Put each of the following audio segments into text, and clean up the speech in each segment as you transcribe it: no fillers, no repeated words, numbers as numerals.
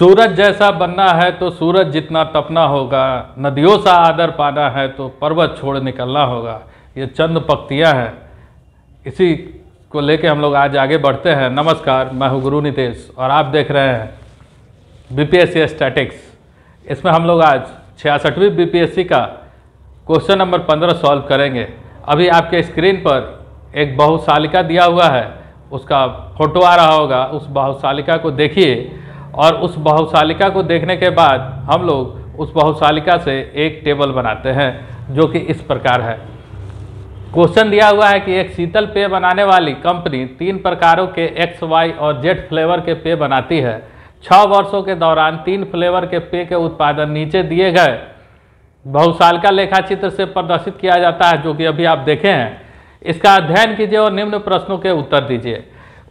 सूरज जैसा बनना है तो सूरज जितना तपना होगा, नदियों सा आदर पाना है तो पर्वत छोड़ निकलना होगा। ये चंद पंक्तियाँ हैं, इसी को लेके हम लोग आज आगे बढ़ते हैं। नमस्कार, मैं हूँ गुरु नितेश और आप देख रहे हैं बीपीएससी स्टैटिक्स। इसमें हम लोग आज 66वीं बीपीएससी का क्वेश्चन नंबर 15 सॉल्व करेंगे। अभी आपके स्क्रीन पर एक बहुशालिका दिया हुआ है, उसका फोटो आ रहा होगा। उस बहुशालिका को देखिए और उस बहुशालिका को देखने के बाद हम लोग उस बहुशालिका से एक टेबल बनाते हैं जो कि इस प्रकार है। क्वेश्चन दिया हुआ है कि एक शीतल पेय बनाने वाली कंपनी 3 प्रकारों के एक्स, वाई और जेड फ्लेवर के पेय बनाती है। 6 वर्षों के दौरान 3 फ्लेवर के पेय के उत्पादन नीचे दिए गए बहुशालिका लेखाचित्र से प्रदर्शित किया जाता है, जो कि अभी आप देखे हैं। इसका अध्ययन कीजिए और निम्न प्रश्नों के उत्तर दीजिए।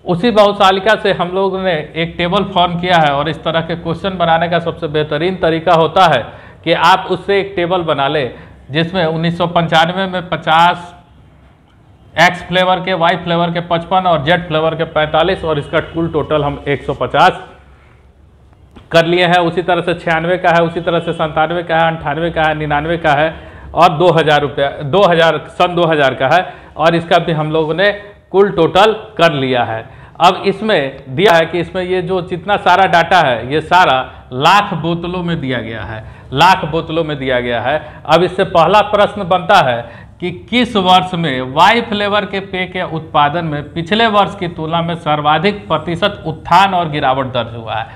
उसी बहुशालिका से हम लोगों ने एक टेबल फॉर्म किया है और इस तरह के क्वेश्चन बनाने का सबसे बेहतरीन तरीका होता है कि आप उससे एक टेबल बना ले जिसमें 1995 में 50 एक्स फ्लेवर के, वाई फ्लेवर के 55 और जेड फ्लेवर के 45 और इसका कुल टोटल हम 150 कर लिए हैं। उसी तरह से 96 का है, उसी तरह से 97 का है, 98 का है, 99 का है और 2000 सन 2000 का है और इसका भी हम लोगों ने कुल टोटल कर लिया है। अब इसमें दिया है कि इसमें ये जो जितना सारा डाटा है ये सारा लाख बोतलों में दिया गया है, लाख बोतलों में दिया गया है। अब इससे पहला प्रश्न बनता है कि किस वर्ष में वाई फ्लेवर के पेय के उत्पादन में पिछले वर्ष की तुलना में सर्वाधिक प्रतिशत उत्थान और गिरावट दर्ज हुआ है।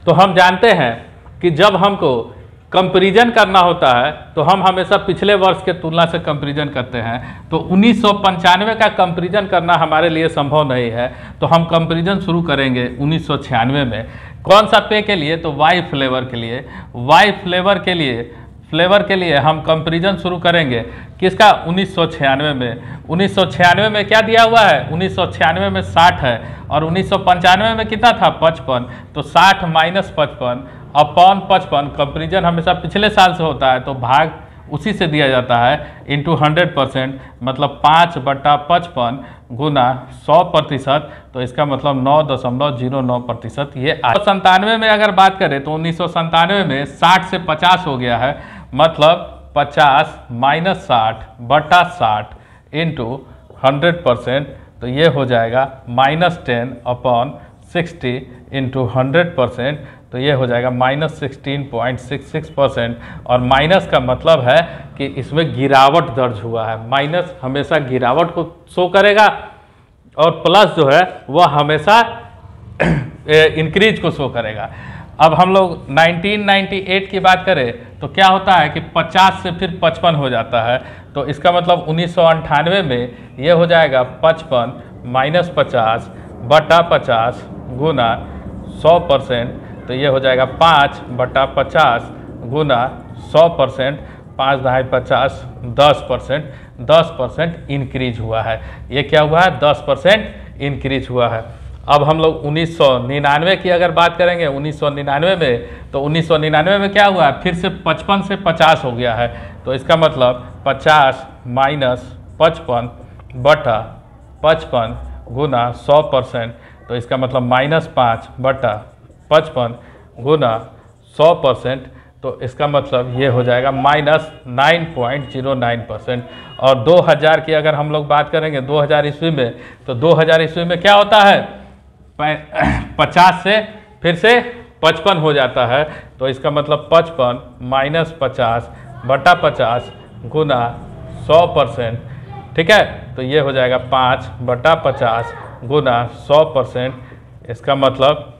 तो हम जानते हैं कि जब हमको कंपैरिजन करना होता है तो हम हमेशा पिछले वर्ष के तुलना से कंपैरिजन करते हैं। तो 1995 का कंपैरिजन करना हमारे लिए संभव नहीं है, तो हम कंपैरिजन शुरू करेंगे 1996 में। कौन सा पेय के लिए? तो वाई फ्लेवर के लिए। वाई फ्लेवर के लिए हम कंपैरिजन शुरू करेंगे किसका? 1996 में। 1996 में क्या दिया हुआ है? 1996 में 60 है और 1995 में कितना था? 55। तो 60 माइनस 55 अपॉन 55। कंपैरिजन हमेशा पिछले साल से होता है तो भाग उसी से दिया जाता है इंटू 100%, मतलब 5/55 गुना 100%। तो इसका मतलब 9.09%। ये 97 में अगर बात करें तो 1997 में 60 से 50 हो गया है, मतलब 50 माइनस 60/60 इंटू 100%। तो ये हो जाएगा -10 अपॉन 60 इंटू 100%। तो ये हो जाएगा -16.66%। और माइनस का मतलब है कि इसमें गिरावट दर्ज हुआ है। माइनस हमेशा गिरावट को शो करेगा और प्लस जो है वह हमेशा इंक्रीज को शो करेगा। अब हम लोग 1998 की बात करें तो क्या होता है कि 50 से फिर 55 हो जाता है। तो इसका मतलब 1998 में ये हो जाएगा 55 माइनस 50/50 गुना 100%। तो ये हो जाएगा 5/50 गुना 100%। 5 दहाई 50, 10%। 10% इंक्रीज हुआ है। ये क्या हुआ है? 10% इंक्रीज हुआ है। अब हम लोग 1999 की अगर बात करेंगे, 1999 में, तो 1999 में क्या हुआ है? फिर से 55 से 50 हो गया है। तो इसका मतलब 50 माइनस 55/55 गुना 100%। तो इसका मतलब -5/55 गुना 100%। तो इसका मतलब ये हो जाएगा -9.09%। और 2000 की अगर हम लोग बात करेंगे 2000 ईस्वी में, तो 2000 ईस्वी में क्या होता है? 50 से फिर से 55 हो जाता है। तो इसका मतलब 55 माइनस 50/50 गुना 100%। ठीक है, तो ये हो जाएगा 5/50 गुना 100%। इसका मतलब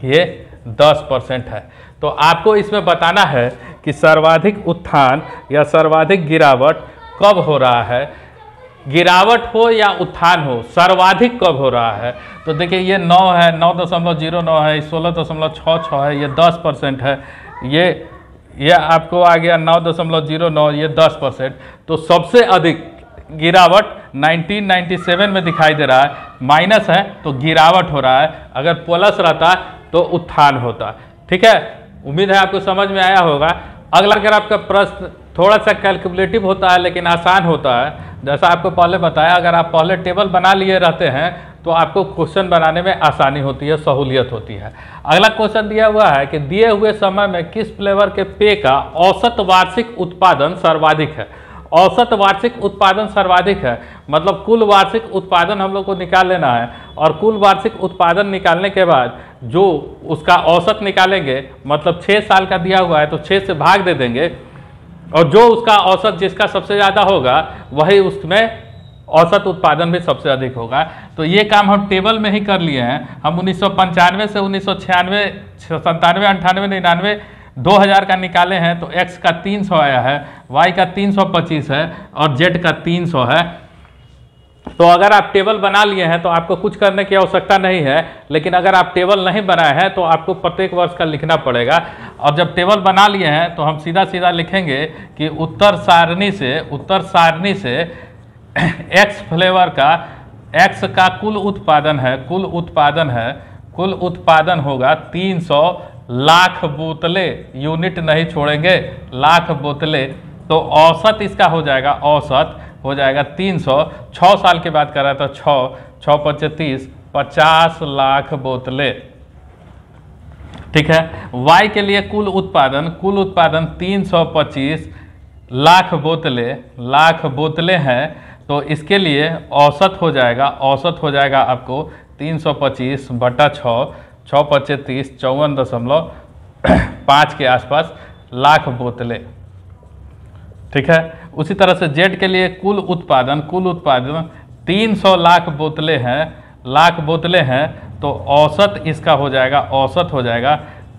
ये 10% है। तो आपको इसमें बताना है कि सर्वाधिक उत्थान या सर्वाधिक गिरावट कब हो रहा है। गिरावट हो या उत्थान हो, सर्वाधिक कब हो रहा है। तो देखिए ये 9 है, 9.09 है, 16.66 है, ये 10% है। ये आपको आ गया 9.09, ये 10%। तो सबसे अधिक गिरावट 1997 में दिखाई दे रहा है। माइनस है तो गिरावट हो रहा है, अगर प्लस रहता तो उत्थान होता। ठीक है, उम्मीद है आपको समझ में आया होगा। अगला अगर आपका प्रश्न थोड़ा सा कैलकुलेटिव होता है लेकिन आसान होता है, जैसा आपको पहले बताया, अगर आप पहले टेबल बना लिए रहते हैं तो आपको क्वेश्चन बनाने में आसानी होती है, सहूलियत होती है। अगला क्वेश्चन दिया हुआ है कि दिए हुए समय में किस फ्लेवर के पेय का औसत वार्षिक उत्पादन सर्वाधिक है। औसत वार्षिक उत्पादन सर्वाधिक है मतलब कुल वार्षिक उत्पादन हम लोग को निकाल लेना है, और कुल वार्षिक उत्पादन निकालने के बाद जो उसका औसत निकालेंगे, मतलब 6 साल का दिया हुआ है तो 6 से भाग दे देंगे, और जो उसका औसत जिसका सबसे ज़्यादा होगा वही उसमें औसत उत्पादन भी सबसे अधिक होगा। तो ये काम हम टेबल में ही कर लिए हैं। हम 1995 से 1996, 97, 98, 99, 2000 का निकाले हैं तो x का 300 आया है, y का 325 है और z का 300 है। तो अगर आप टेबल बना लिए हैं तो आपको कुछ करने की आवश्यकता नहीं है, लेकिन अगर आप टेबल नहीं बनाए हैं तो आपको प्रत्येक वर्ष का लिखना पड़ेगा। और जब टेबल बना लिए हैं तो हम सीधा सीधा लिखेंगे कि उत्तर सारणी से एक्स फ्लेवर का एक्स का कुल उत्पादन होगा 300 लाख बोतलें, यूनिट नहीं छोड़ेंगे, लाख बोतलें। तो औसत इसका हो जाएगा, औसत हो जाएगा 300, 6 साल के बाद कर रहा था, 6 5 30, 50 लाख बोतलें। ठीक है। वाई के लिए कुल उत्पादन 325 लाख बोतलें हैं, तो इसके लिए औसत हो जाएगा आपको 325 बटा 6, 6 5 30, 54.5 के आसपास लाख बोतलें। ठीक है। उसी तरह से जेड के लिए कुल उत्पादन 300 लाख बोतलें हैं, तो औसत इसका हो जाएगा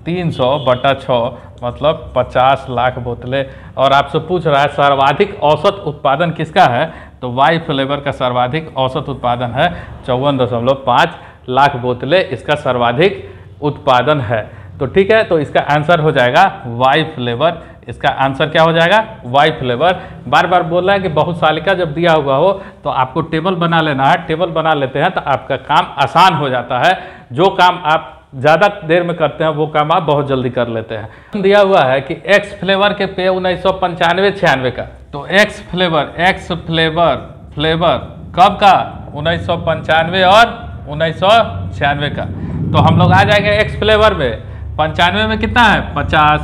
300 बटा 6 मतलब 50 लाख बोतलें। और आपसे पूछ रहा है सर्वाधिक औसत उत्पादन किसका है, तो वाई फ्लेवर का सर्वाधिक औसत उत्पादन है 54.5 लाख बोतलें, इसका सर्वाधिक उत्पादन है। तो ठीक है, तो इसका आंसर हो जाएगा वाई फ्लेवर। इसका आंसर क्या हो जाएगा, वाई फ्लेवर। बार बार बोल रहा है कि बहुत सालिका जब दिया हुआ हो तो आपको टेबल बना लेना है, टेबल बना लेते हैं तो आपका काम आसान हो जाता है। जो काम आप ज़्यादा देर में करते हैं वो काम आप बहुत जल्दी कर लेते हैं। दिया हुआ है कि एक्स फ्लेवर के पेय 1995-96 का, तो एक्स फ्लेवर कब का, 1995 और 1996 का। तो हम लोग आ जाएंगे एक्स फ्लेवर में। 95 में कितना है 50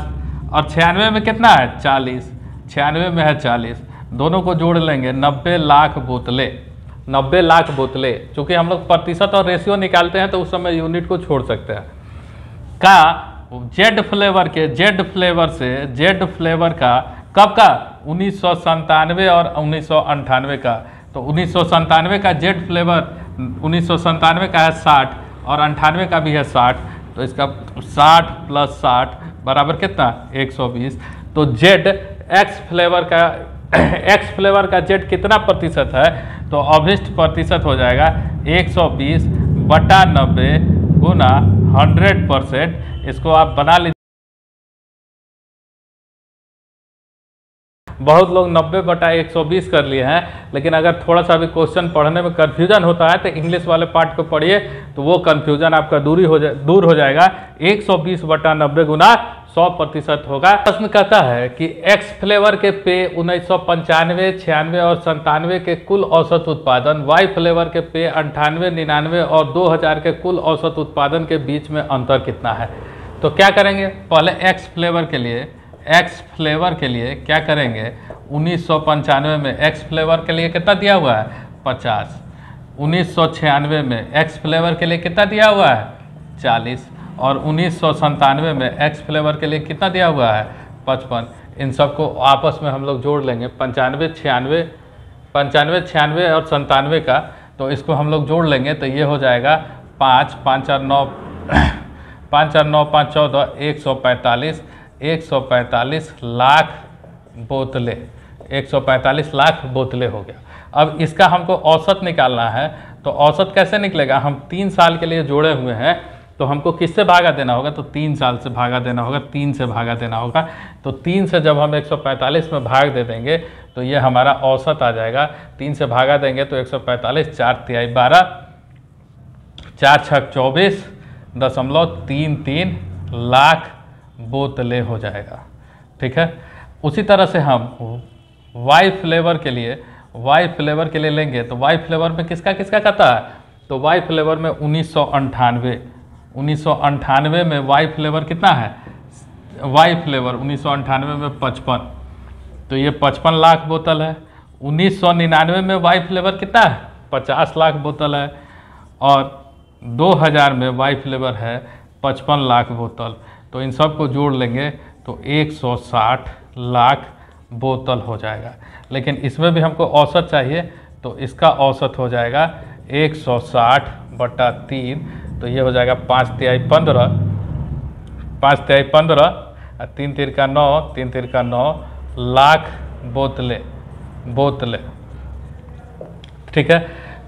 और 96 में कितना है 40, 96 में है 40, दोनों को जोड़ लेंगे 90 लाख बोतलें। चूँकि हम लोग प्रतिशत और रेशियो निकालते हैं तो उस समय यूनिट को छोड़ सकते हैं। का जेड फ्लेवर का कब का, 1997 और 1998 का। तो 1997 का जेड फ्लेवर 1997 का है 60 और 98 का भी है 60, तो इसका 60 + 60 बराबर कितना 120। तो जेड एक्स फ्लेवर का जेड कितना प्रतिशत है, तो अभिष्ट प्रतिशत हो जाएगा 120 बटा 90 गुना 100%। इसको आप बना लीजिए। बहुत लोग 90 बटा 120 कर लिए हैं, लेकिन अगर थोड़ा सा भी क्वेश्चन पढ़ने में कन्फ्यूजन होता है तो इंग्लिश वाले पार्ट को पढ़िए, तो वो कन्फ्यूजन आपका दूर हो जाएगा। 120 बटा 90 गुना 100% होगा। प्रश्न कहता है कि एक्स फ्लेवर के पेय 1995, 96 और 97 के कुल औसत उत्पादन, वाई फ्लेवर के पेय 98, 99 और 2000 के कुल औसत उत्पादन के बीच में अंतर कितना है। तो क्या करेंगे, पहले एक्स फ्लेवर के लिए क्या करेंगे, 1995 में एक्स फ्लेवर के लिए कितना दिया हुआ है 50, 1996 में एक्स फ्लेवर के लिए कितना दिया हुआ है 40 और 1997 में एक्स फ्लेवर के लिए कितना दिया हुआ है 55। इन सबको आपस में हम लोग जोड़ लेंगे 95, 96 और 97 का, तो इसको हम लोग जोड़ लेंगे तो ये हो जाएगा 5 5 और 9 5 और 9 5 14 145 लाख बोतलें, 145 लाख बोतलें हो गया। अब इसका हमको औसत निकालना है, तो औसत कैसे निकलेगा, हम 3 साल के लिए जोड़े हुए हैं तो हमको किससे भागा देना होगा, तो 3 साल से भागा देना होगा, 3 से भागा देना होगा। तो 3 से जब हम 145 में भाग दे देंगे तो ये हमारा औसत आ जाएगा। 3 से भागा देंगे तो 145, 4 तिहाई 12, 4 छक 24.33 लाख बोतलें हो जाएगा। ठीक है। उसी तरह से हम वाई फ्लेवर के लिए वाई फ्लेवर के लिए लेंगे तो वाई फ्लेवर में किसका किसका खाता है, तो वाई फ्लेवर में 1998 में वाई फ्लेवर कितना है, वाई फ्लेवर 1998 में 55, तो ये 55 लाख बोतल है। 1999 में वाई फ्लेवर कितना है, 50 लाख बोतल है। और 2000 में वाई फ्लेवर है 55 लाख बोतल। तो इन सब को जोड़ लेंगे तो 160 लाख बोतल हो जाएगा। लेकिन इसमें भी हमको औसत चाहिए, तो इसका औसत हो जाएगा 160/3, तो ये हो जाएगा 5 तिहाई 15, 5 तिहाई 15, 3 तिरका 9, 3 तिरका 9 लाख बोतलें। ठीक है,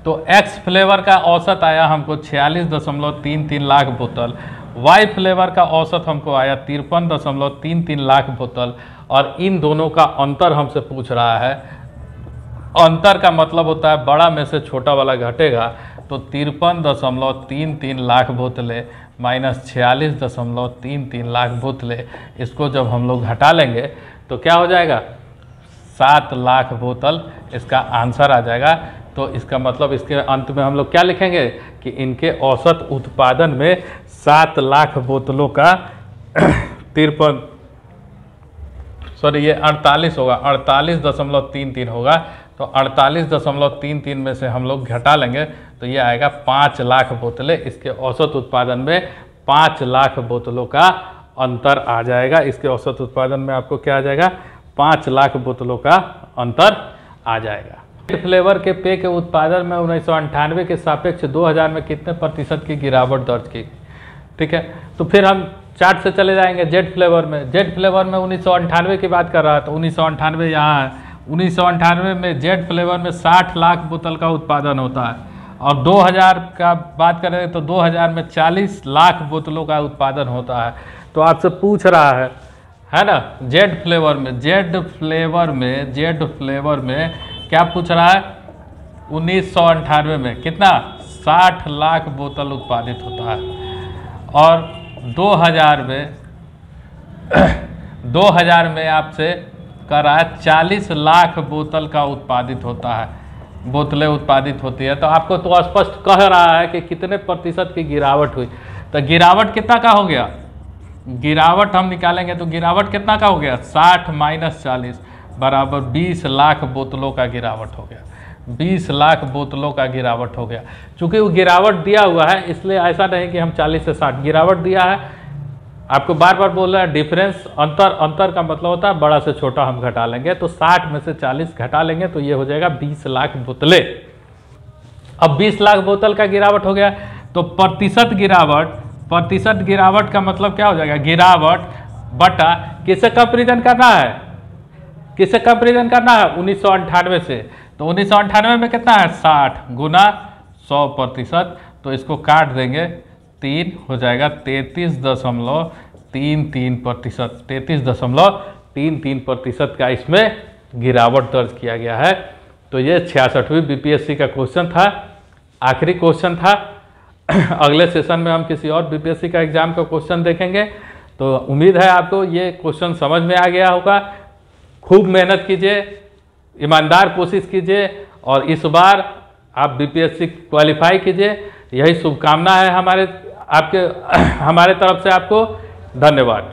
तो एक्स फ्लेवर का औसत आया हमको 46.33 लाख बोतल, वाई फ्लेवर का औसत हमको आया 53.33 लाख बोतल। और इन दोनों का अंतर हमसे पूछ रहा है। अंतर का मतलब होता है बड़ा में से छोटा वाला घटेगा, तो 53.33 लाख बोतलें माइनस 46.33 लाख बोतलें, इसको जब हम लोग घटा लेंगे तो क्या हो जाएगा, 7 लाख बोतल इसका आंसर आ जाएगा। तो इसका मतलब इसके अंत में हम लोग क्या लिखेंगे कि इनके औसत उत्पादन में 7 लाख बोतलों का 48 होगा, 48.33 होगा। तो 48.33 में से हम लोग घटा लेंगे तो ये आएगा 5 लाख बोतलें। इसके औसत उत्पादन में 5 लाख बोतलों का अंतर आ जाएगा। इसके औसत उत्पादन में आपको क्या आ जाएगा, 5 लाख बोतलों का अंतर आ जाएगा। फ्लेवर के पेय के उत्पादन में 1998 के सापेक्ष 2000 में कितने प्रतिशत की गिरावट दर्ज की। ठीक है, तो फिर हम चार्ट से चले जाएंगे जेड फ्लेवर में। जेड फ्लेवर में 1998 की बात कर रहा है, तो 1998 यहाँ है। 1998 में जेड फ्लेवर में 60 लाख बोतल का उत्पादन होता है। और 2000 का बात करें तो 2000 में 40 लाख बोतलों का उत्पादन होता है। तो आपसे पूछ रहा है ना, जेड फ्लेवर में क्या पूछ रहा है, 1998 में कितना, 60 लाख बोतल उत्पादित होता है। और 2000 में आपसे कह रहा है 40 लाख बोतल का उत्पादित होता है, बोतलें उत्पादित होती है। तो आपको तो स्पष्ट कह रहा है कि कितने प्रतिशत की गिरावट हुई। तो गिरावट कितना का हो गया, गिरावट हम निकालेंगे तो गिरावट कितना का हो गया, 60 - 40 बराबर 20 लाख बोतलों का गिरावट हो गया। 20 लाख बोतलों का गिरावट हो गया। चूंकि वो गिरावट दिया हुआ है इसलिए ऐसा नहीं कि हम 40 से 60, गिरावट दिया है। आपको बार बार बोल रहा है डिफरेंस, अंतर का मतलब होता है बड़ा से छोटा हम घटा लेंगे। तो 60 में से 40 घटा लेंगे तो ये हो जाएगा 20 लाख बोतलें। अब 20 लाख बोतल का गिरावट हो गया, तो प्रतिशत गिरावट का मतलब क्या हो जाएगा, गिरावट बटा किससे कंपेरिजन करना है, 1998 से। तो 1998 में कितना है, 60 गुना 100%। तो इसको काट देंगे, 3 हो जाएगा 33.33%, 33.33% का इसमें गिरावट दर्ज किया गया है। तो ये 66वीं बीपीएससी का क्वेश्चन था, आखिरी क्वेश्चन था। अगले सेशन में हम किसी और बीपीएससी का एग्जाम का क्वेश्चन देखेंगे। तो उम्मीद है आपको ये क्वेश्चन समझ में आ गया होगा। खूब मेहनत कीजिए, ईमानदार कोशिश कीजिए और इस बार आप बीपीएससी क्वालिफाई कीजिए। यही शुभकामना है हमारे तरफ से आपको। धन्यवाद।